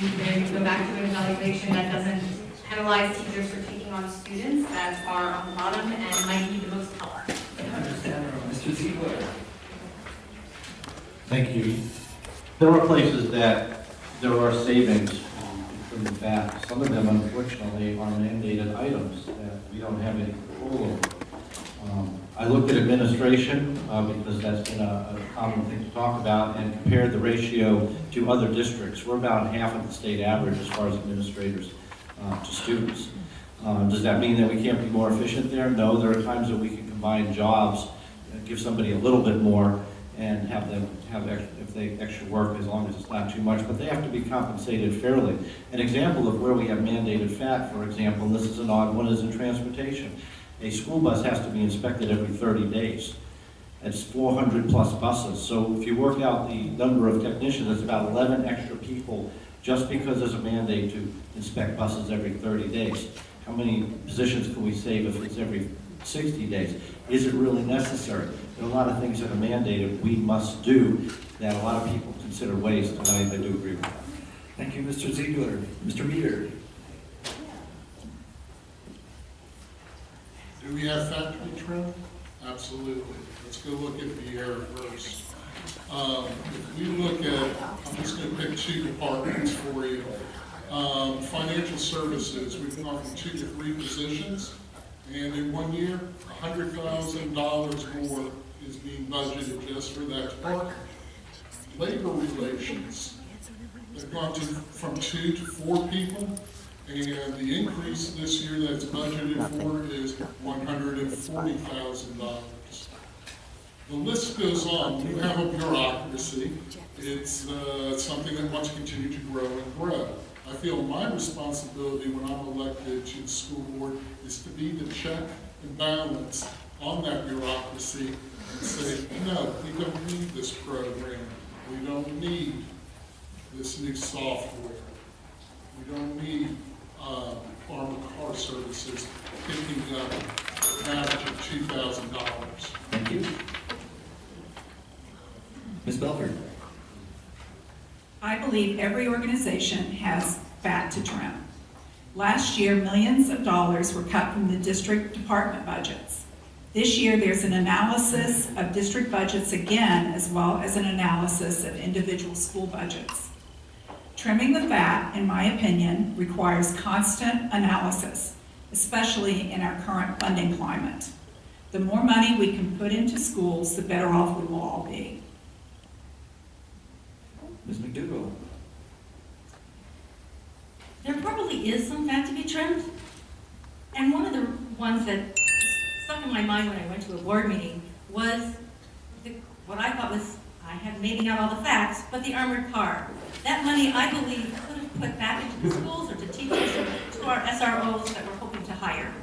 you go back to an evaluation that doesn't penalize teachers for taking on students that are on the bottom and might need the most help. Mr. Ziegler. Thank you. There are places that there are savings from the VAT. Some of them, unfortunately, are mandated items that we don't have any control over. I looked at administration because that's been a common thing to talk about, and compared the ratio to other districts. We're about half of the state average as far as administrators to students. Does that mean that we can't be more efficient there? No, there are times that we can combine jobs, give somebody a little bit more, and have them have extra work as long as it's not too much, but they have to be compensated fairly. An example of where we have mandated VAT, for example, and this is an odd one, is in transportation. A school bus has to be inspected every 30 days. It's 400 plus buses. So if you work out the number of technicians, it's about 11 extra people just because there's a mandate to inspect buses every 30 days. How many positions can we save if it's every 60 days? Is it really necessary? There are a lot of things that are mandated we must do that a lot of people consider waste, and I do agree with that. Thank you, Mr. Ziegler. Mr. Meeder. Do we have factory trim? Absolutely. Let's go look at the air first. If we look at, I'm just going to pick two departments for you. Financial services, we've gone from 2 to 3 positions, and in 1 year, $100,000 more is being budgeted just for that department. Labor relations, they've gone from 2 to 4 people, and the increase this year that's budgeted for is $140,000. The list goes on. You have a bureaucracy. It's something that wants to continue to grow and grow. I feel my responsibility when I'm elected to the school board is to be the check and balance on that bureaucracy and say, no, we don't need this program. We don't need this new software. We don't need armored car services picking up an average of $2,000. Thank you. Ms. Belford. I believe every organization has fat to trim. Last year, millions of dollars were cut from the district department budgets. This year, there's an analysis of district budgets again, as well as an analysis of individual school budgets. Trimming the fat, in my opinion, requires constant analysis, especially in our current funding climate. The more money we can put into schools, the better off we will all be. Ms. McDougall. There probably is some fat to be trimmed. And one of the ones that stuck in my mind when I went to a board meeting was what I thought was, I have maybe not all the facts, but the armored car. That money, I believe, could have put back into the schools or to teachers or to our SROs that we're hoping to hire.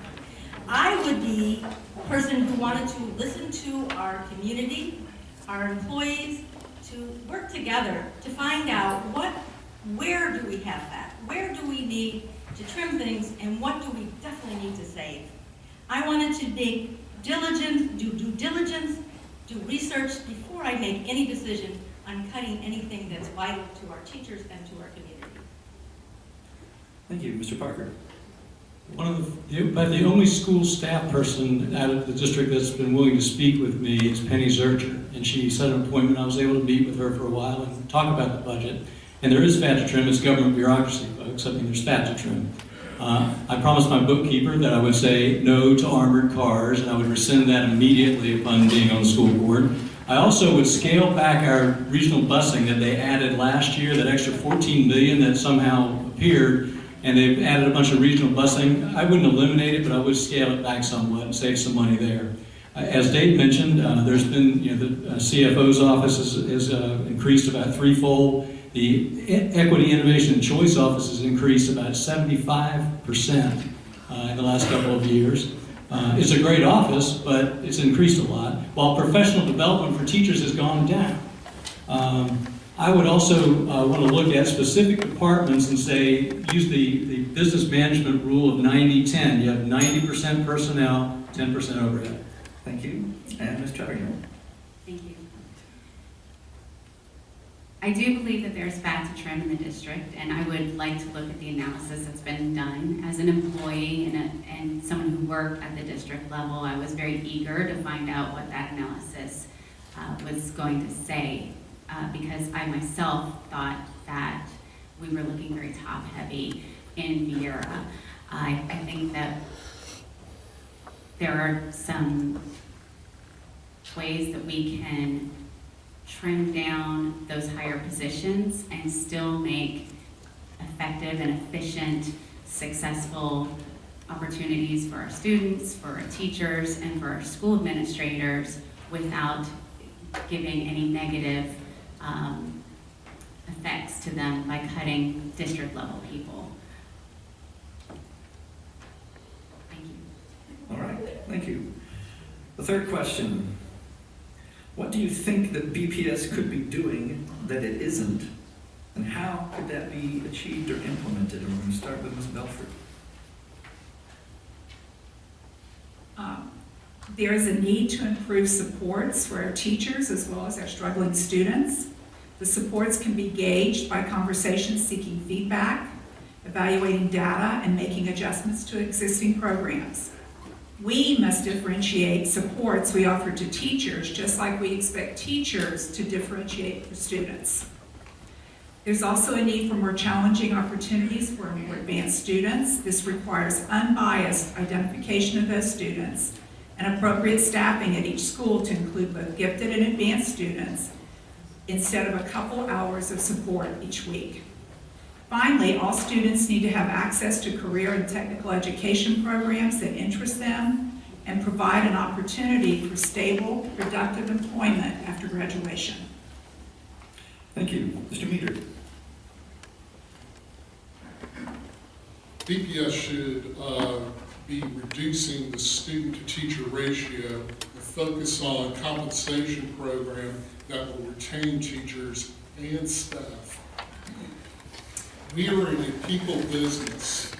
I would be a person who wanted to listen to our community, our employees, to work together to find out where do we have that? Where do we need to trim things, and what do we definitely need to save? I wanted to make do due diligence, do research before I make any decision on cutting anything that's vital to our teachers and to our community. Thank you. Mr. Parker. But the only school staff person out of the district that's been willing to speak with me is Penny Zurcher, and she set an appointment. I was able to meet with her for a while and talk about the budget. And there is fat to trim. It's government bureaucracy, folks. I mean, there's fat to trim. I promised my bookkeeper that I would say no to armored cars, and I would rescind that immediately upon being on the school board. I also would scale back our regional busing that they added last year, that extra $14 million that somehow appeared, and they've added a bunch of regional busing. I wouldn't eliminate it, but I would scale it back somewhat and save some money there. As Dave mentioned, there's been, the CFO's office has increased about threefold. The Equity, Innovation, and Choice office has increased about 75% in the last couple of years. It's a great office, but it's increased a lot, while professional development for teachers has gone down. I would also want to look at specific departments and say, use the business management rule of 90-10. You have 90% personnel, 10% overhead. Thank you. And Ms. Chatterhill. Thank you. I do believe that there's fat to trim in the district, and I would like to look at the analysis that's been done. As an employee and someone who worked at the district level, I was very eager to find out what that analysis was going to say, because I myself thought that we were looking very top-heavy in Viera. I think that there are some ways that we can trim down those higher positions and still make effective and efficient, successful opportunities for our students, for our teachers, and for our school administrators without giving any negative effects to them by cutting district level people. Thank you. All right, thank you. The third question. What do you think that BPS could be doing that it isn't? And how could that be achieved or implemented? And we're going to start with Ms. Belford. There is a need to improve supports for our teachers as well as our struggling students. The supports can be gauged by conversations seeking feedback, evaluating data, and making adjustments to existing programs. We must differentiate supports we offer to teachers just like we expect teachers to differentiate for students. There's also a need for more challenging opportunities for more advanced students. This requires unbiased identification of those students and appropriate staffing at each school to include both gifted and advanced students instead of a couple hours of support each week. Finally, all students need to have access to career and technical education programs that interest them and provide an opportunity for stable, productive employment after graduation. Thank you. Mr. Meter. BPS should be reducing the student-to-teacher ratio and focus on a compensation program that will retain teachers and staff. We are in a people business,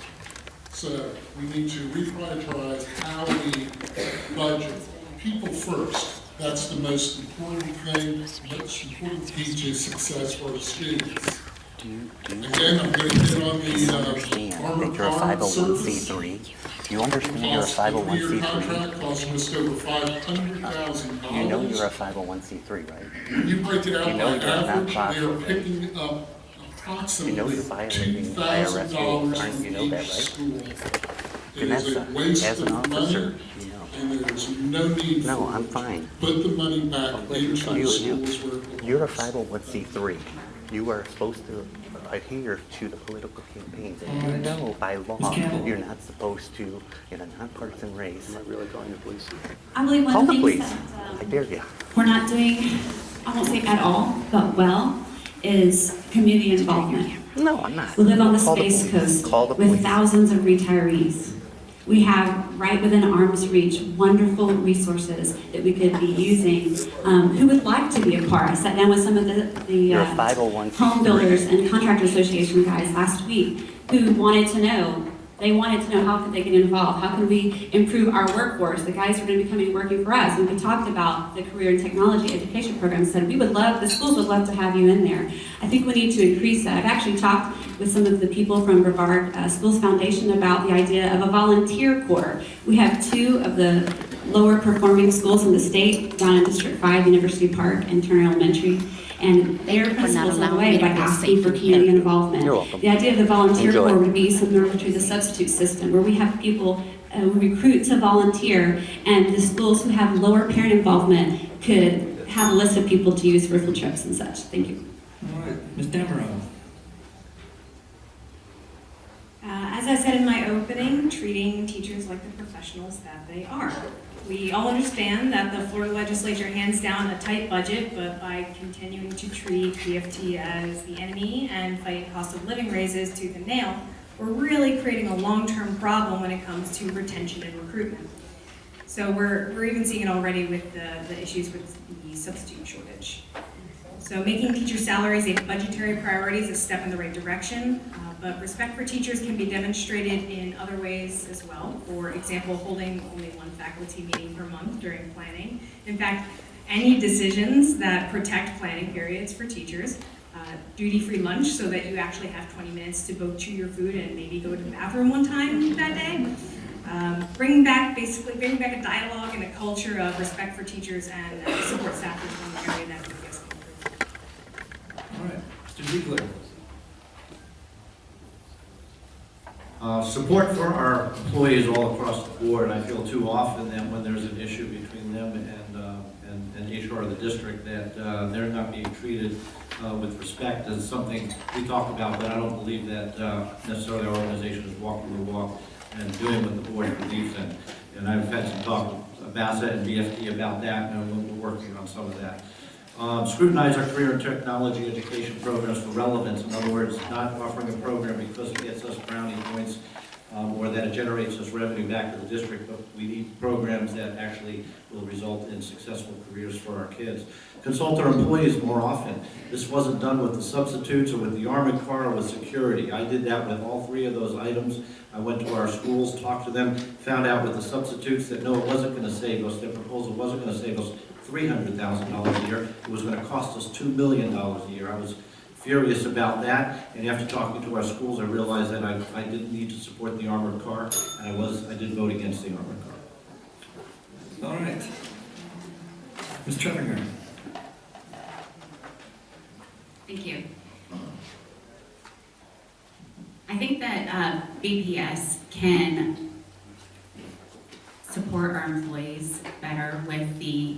so we need to reprioritize how we budget. People first. That's the most important thing, most important key to success for our students. Again, I'm going to get on the armored car service. Do you understand you're a 501c3? Contract costs just over $500,000. You know you're a 501c3, right? You break it out You know by you're not average, they are profit. picking up You know approximately you're violating IRS $2,000 rules, aren't from you know that, each right? school. It is Vanessa, a waste as an of money, officer, you know. and there's no need No, for I'm it. fine. Put the money back into the schools where it belongs. You're a 501c3. You are supposed to adhere to the political campaigns. And you know by law you're not supposed to, in a nonpartisan race. Am I really calling the police? I believe one Call of the the things police. that I dare you. we're not doing, I won't say at all, but well, is community involvement. No, I'm not. We live on the Call the Space police. Coast Call the with police. thousands of retirees. We have right within arm's reach wonderful resources that we could be using. Who would like to be a part? I sat down with some of the You're a 501c3. home builders and contractor association guys last week who wanted to know. They wanted to know how could they get involved, how can we improve our workforce, the guys who are going to be coming working for us. And we talked about the career and technology education program and said the schools would love to have you in there. I think we need to increase that. I've actually talked with some of the people from Brevard Schools Foundation about the idea of a volunteer corps. We have 2 of the lower performing schools in the state, down in District 5, University Park and Turner Elementary. And their principals led the way by asking for community involvement. You're welcome. The idea of the volunteer Enjoy. corps would be similar to the substitute system, where we have people who recruit to volunteer, and the schools who have lower parent involvement could have a list of people to use for field trips and such. Thank you. All right, Ms. Dameron. As I said in my opening, treating teachers like the professionals that they are. We all understand that the Florida legislature hands down a tight budget, but by continuing to treat BFT as the enemy and fight cost of living raises tooth and nail, we're really creating a long-term problem when it comes to retention and recruitment. So we're even seeing it already with the issues with the substitute shortage. So making teacher salaries a budgetary priority is a step in the right direction, but respect for teachers can be demonstrated in other ways as well. For example, holding only one faculty meeting per month during planning. In fact, any decisions that protect planning periods for teachers duty-free lunch so that you actually have 20 minutes to go chew your food and maybe go to the bathroom one time that day. Bring back a dialogue and a culture of respect for teachers and support staff is one area that BPS can improve. All right, Mr. Ziegler. Support for our employees all across the board. I feel too often that when there's an issue between them and HR of the district that they're not being treated with respect as something we talk about, but I don't believe that necessarily our organization is walking the walk and doing what the board believes in. And I've had some talk with BASA and BFT about that, and we're working on some of that. Scrutinize our career and technology education programs for relevance. In other words, not offering a program because it gets us brownie points or that it generates us revenue back to the district, but we need programs that actually will result in successful careers for our kids. Consult our employees more often. This wasn't done with the substitutes or with the armored car or with security. I did that with all three of those items. I went to our schools, talked to them, found out with the substitutes that no, it wasn't going to save us. Their proposal wasn't going to save us $300,000 a year. It was going to cost us $2 million a year. I was furious about that, and after talking to our schools, I realized that I didn't need to support the armored car, and I did vote against the armored car. All right. Ms. Trevinger. Thank you. I think that BPS can support our employees better with the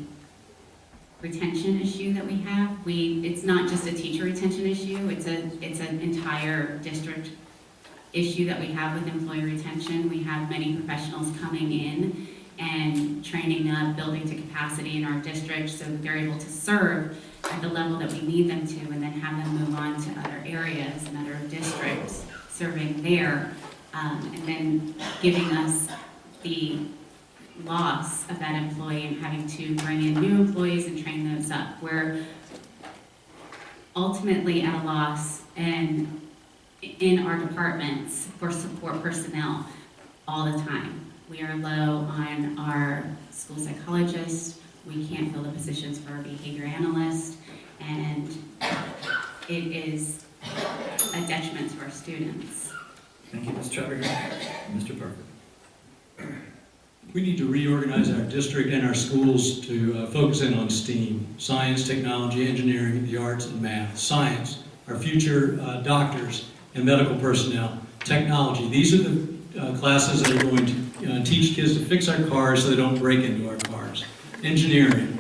retention issue that we have. It's not just a teacher retention issue, it's an entire district issue that we have with employee retention. We have many professionals coming in and training up, building to capacity in our district so that they're able to serve at the level that we need them to, and then have them move on to other areas and other districts serving there, and then giving us the loss of that employee and having to bring in new employees and train those up. We're ultimately at a loss and in our departments for support personnel all the time. We are low on our school psychologists. We can't fill the positions for our behavior analyst, and it is a detriment to our students. Thank you, Ms. Trevinger. Mr. Parker. We need to reorganize our district and our schools to focus in on STEAM, science, technology, engineering, the arts, and math. Science, our future doctors and medical personnel. Technology, these are the classes that are going to teach kids to fix our cars so they don't break into our cars. Engineering,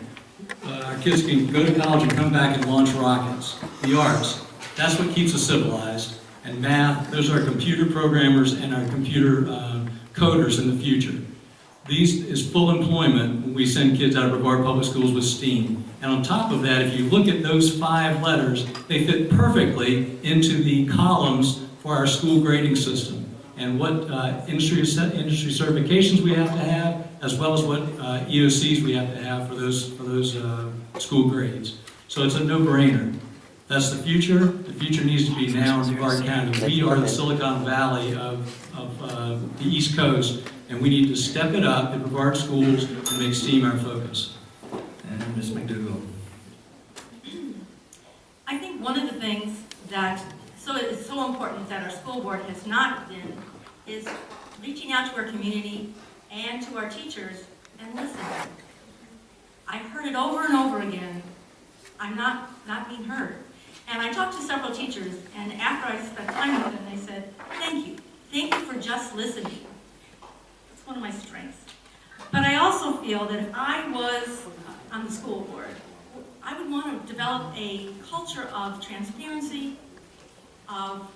our kids can go to college and come back and launch rockets. The arts, that's what keeps us civilized. And math, those are our computer programmers and our computer coders in the future. These is full employment when we send kids out of Brevard Public Schools with STEAM. And on top of that, if you look at those 5 letters, they fit perfectly into the columns for our school grading system and what industry certifications we have to have, as well as what EOCs we have to have for those school grades. So it's a no-brainer. That's the future. The future needs to be now in Brevard County. We are the Silicon Valley of the East Coast, and we need to step it up in Brevard schools and make STEAM our focus. And Ms. McDougall. I think one of the things that is so important that our school board has not been is reaching out to our community and to our teachers and listening. I've heard it over and over again. I'm not being heard. And I talked to several teachers, and after I spent time with them, they said, thank you. Thank you for just listening. It's one of my strengths. But I also feel that if I was on the school board, I would want to develop a culture of transparency, of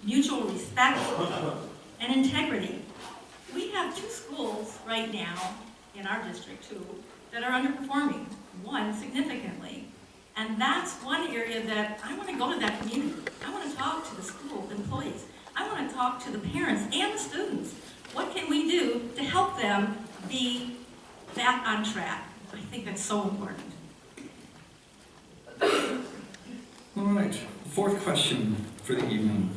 mutual respect, and integrity. We have 2 schools right now in our district, 2, that are underperforming, 1 significantly. And that's one area that I want to go to that community. I want to talk to the school employees. I want to talk to the parents and the students. What can we do to help them be back on track? I think that's so important. All right, 4th question for the evening.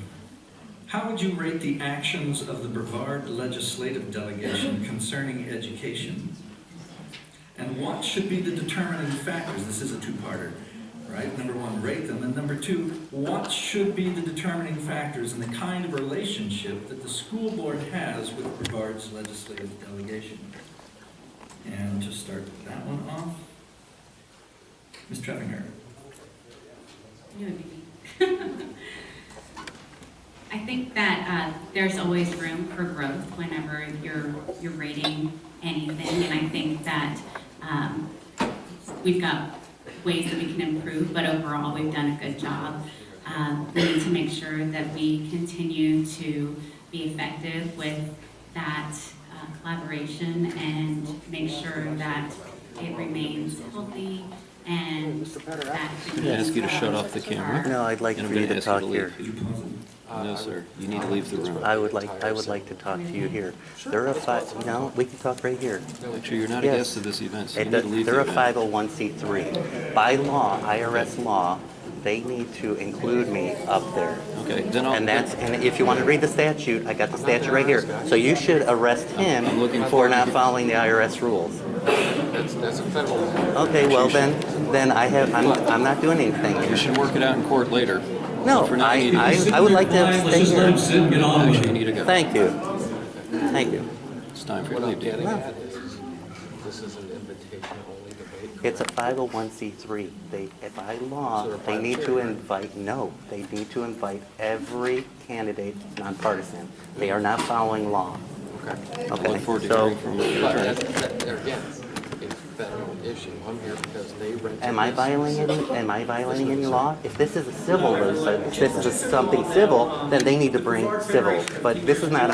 How would you rate the actions of the Brevard legislative delegation concerning education? And what should be the determining factors? This is a 2-parter. right? Number one, rate them, and number two, what should be the determining factors in the kind of relationship that the school board has with Brevard's legislative delegation? And to start that one off, Ms. Treppinger. I think that there's always room for growth whenever you're rating anything, and I think that we've got ways that we can improve, but overall we've done a good job. We need to make sure that we continue to be effective with that collaboration and make sure that it remains healthy and that... Can I ask you to shut off the camera? No, I'd like for you to talk here. No, sir. You need to leave the room. I would like to talk to you here. There are no, we can talk right here. Actually, you're not a guest of this event, so you need to leave They're a the event. 501c3. By law, IRS law, they need to include me up there. Okay, then I'll... And if you want to read the statute, I got the statute right here. So you should arrest him for not following the IRS rules. That's a federal matter. Okay, well then I'm not doing anything. You should work it out in court later. No, I would like to stay here. Actually, you need to go. Thank you. Thank you. It's time for you to leave, David. This is an invitation only debate. It's a 501c3. By law, they need to invite every candidate nonpartisan. They are not following law. Okay. I look forward to hearing from you. Again, it's a federal issue. I'm here because they rented. Am I violating any law? If this is a civil, if this is something civil, then they need to bring civil. But this is not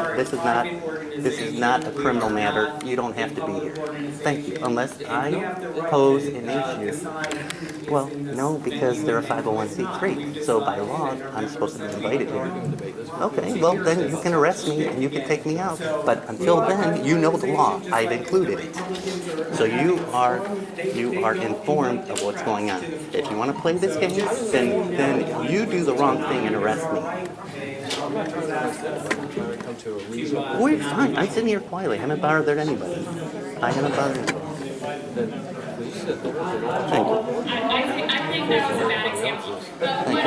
a criminal matter. You don't have to be here. Thank you. Unless I pose an issue. Well, no, because they're a 501c3. So by law, I'm supposed to be invited here. Okay, well then you can arrest me and you can take me out. But until then, you know the law. I've included it. So you are informed of what's going on. If you want to play this game, then you do the wrong thing and arrest me. We're fine. I'm sitting here quietly. I haven't bothered anybody. I haven't bothered anybody. Thank you. I think that was a bad example. But Thank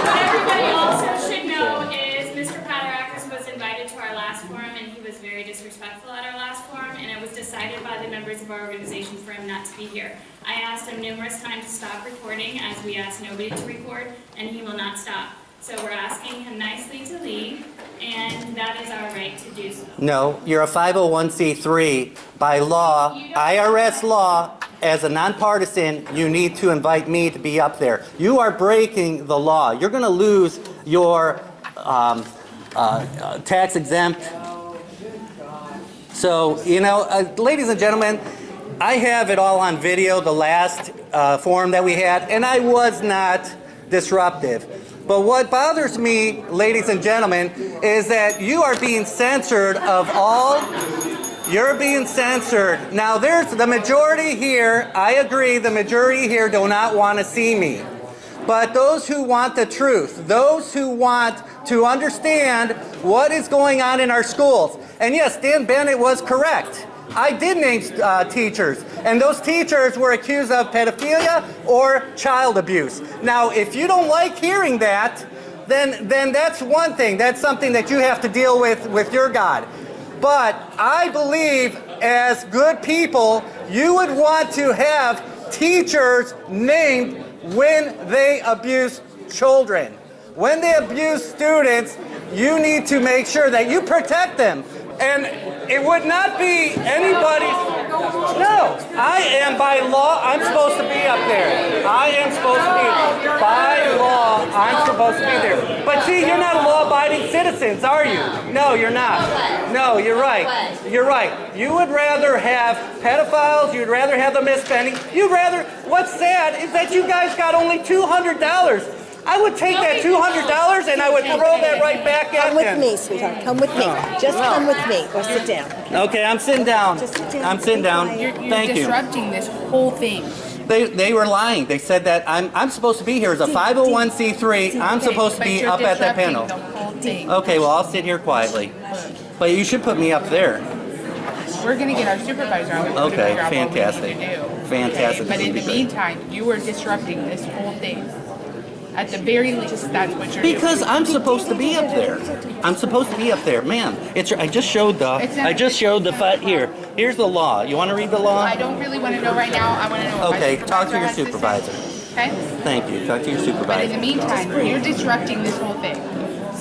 what everybody also should know is Mr. Paterakis was invited to our last forum, and he was very disrespectful at our last forum, and it was decided by the members of our organization for him not to be here. I asked him numerous times to stop recording, as we asked nobody to record, and he will not stop. So we're asking him nicely to leave, and that is our right to do so. No, you're a 501c3. By law, IRS law, as a nonpartisan, you need to invite me to be up there. You are breaking the law. You're going to lose your tax exempt. So, ladies and gentlemen, I have it all on video, the last forum that we had, and I was not disruptive. But what bothers me, ladies and gentlemen, is that you are being censored of all. You're being censored. Now, there's the majority here. I agree, the majority here do not want to see me. But those who want the truth, those who want to understand what is going on in our schools. And yes, Dan Bennett was correct. I did name teachers, and those teachers were accused of pedophilia or child abuse. Now, if you don't like hearing that, then that's one thing. That's something that you have to deal with your God. But I believe, as good people, you would want to have teachers named when they abuse children. When they abuse students, you need to make sure that you protect them. And it would not be anybody's... No, I am by law, I'm supposed to be up there. I am supposed to be, by law, I'm supposed to be there. But see, you're not law-abiding citizens, are you? No, you're not. No, you're right. You're right. You would rather have pedophiles, you'd rather have the misspending, you'd rather... What's sad is that you guys got only $200. I would take that $200 and I would throw that right back at them. Come with me, sweetheart. Come with me. Just come with me or sit down. Okay, I'm sitting down. Just sit down. I'm sitting down. You're Thank you. disrupting this whole thing. They were lying. They said that I'm supposed to be here as a 501c3. I'm supposed to be up at that panel. Okay, well, I'll sit here quietly. But you should put me up there. We're gonna get our supervisor on it. Okay, to figure out fantastic. What we need to do. Fantastic. But This in would the be great. meantime, you are disrupting this whole thing. At the very least, that's what you're Because doing. I'm supposed to be up there. I'm supposed to be up there, man. I just showed the. Here. Here's the law. You want to read the law? I don't really want to know right now. I want to know what Okay, my talk to your has say. supervisor. Okay? Thank you. Talk to your But in supervisor. the meantime, you're disrupting this whole thing.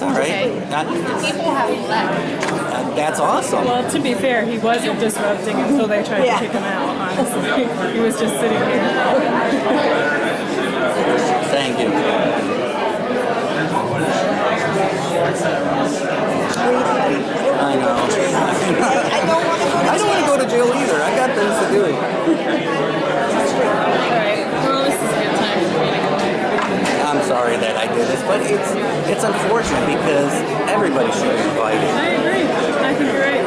All right. Okay? The people have left. That's awesome. Well, to be fair, he wasn't disrupting until they tried to kick him out, honestly. He was just sitting here. Thank you. I know. I don't want to go to jail either. I got things to do. Well, this is a good time for me to go. I'm sorry that I did this, but it's unfortunate because everybody should be invited. I agree. I think you're right.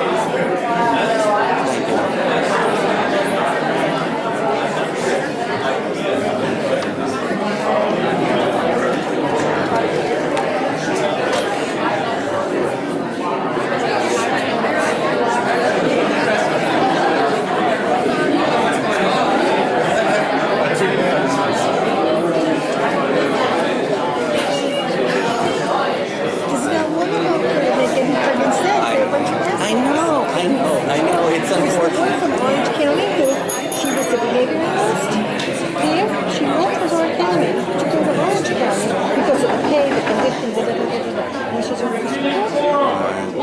Thank you. I know. It's unfortunate. One from Orange County who she was a behaviorist. There, she left Brevard County to go to Orange County because of the pay, the conditions, and she's a I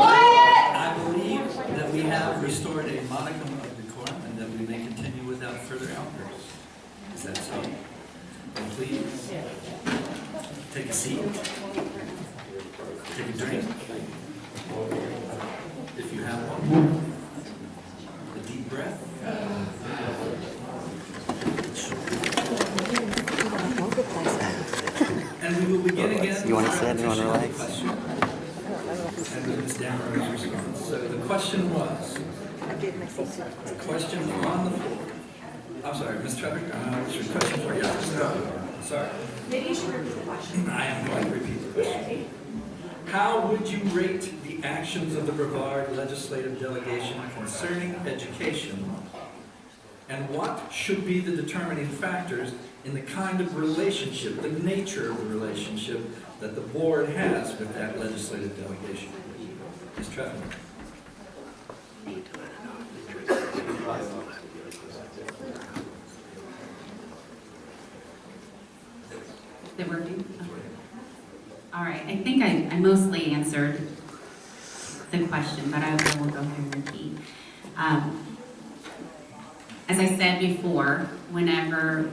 believe that we have restored a modicum of decorum and that we may continue without further outbursts. Is that so? And please, take a seat. Take a drink. If you have one. A deep breath. And we will begin again. You want to sit? You want to relax? And Ms. Dameron's response. So the question was, the question on the floor. I'm sorry, Ms. Trevor, what's your question for you? Sorry. Maybe you should repeat the question. I am going to repeat the question. How would you rate the actions of the Brevard legislative delegation concerning education? And what should be the determining factors in the kind of relationship, the nature of the relationship that the board has with that legislative delegation? Ms. Trevor. They're working? Okay. All right, I think I mostly answered the question, but I will go ahead and repeat. As I said before, whenever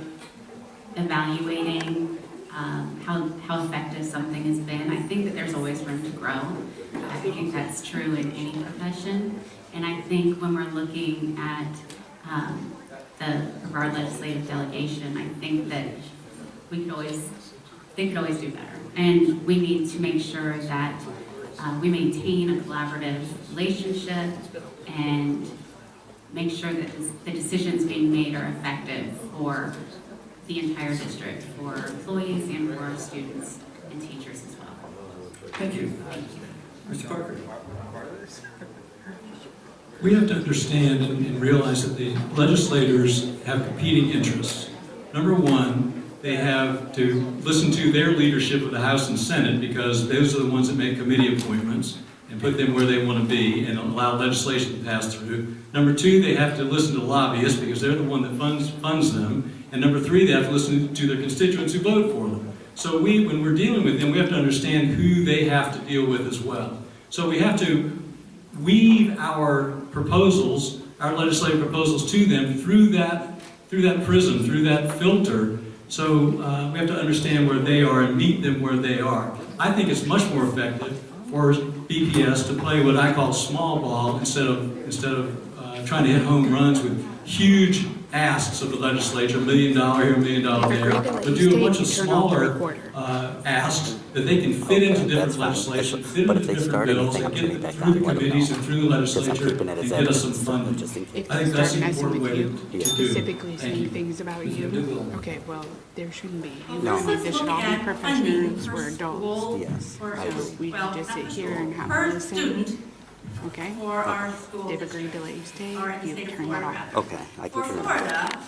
evaluating how effective something has been, I think that there's always room to grow. I think that's true in any profession. And I think when we're looking at the Brevard legislative delegation, I think that they could always do better. And we need to make sure that we maintain a collaborative relationship and make sure that the decisions being made are effective for the entire district, for employees and for our students and teachers as well. Thank you. Mr. Parker. We have to understand and realize that the legislators have competing interests. Number one, they have to listen to their leadership of the House and Senate because those are the ones that make committee appointments and put them where they want to be and allow legislation to pass through. Number two, they have to listen to lobbyists because they're the one that funds them. And number three, they have to listen to their constituents who vote for them. So when we're dealing with them, we have to understand who they have to deal with as well. So we have to weave our proposals, our legislative proposals to them through that prism, through that filter. So we have to understand where they are and meet them where they are. I think it's much more effective for BPS to play what I call small ball instead of trying to hit home runs with huge asks of the legislature, $1 million here, $1 million there, but do a bunch of smaller asks that they can fit into different legislation, fit into different bills, and get through the committees and through the legislature and get us some funding. I think that's the important way to do it. Specifically saying things about you. Okay, well, there shouldn't be. There should all be professionals. We're adults. Yes. So we can just sit here and have per a listen. student Okay? for our schools. They've agreed to let you stay. Or at the You state of turn that Florida. off. Okay, I can For turn it on. Florida,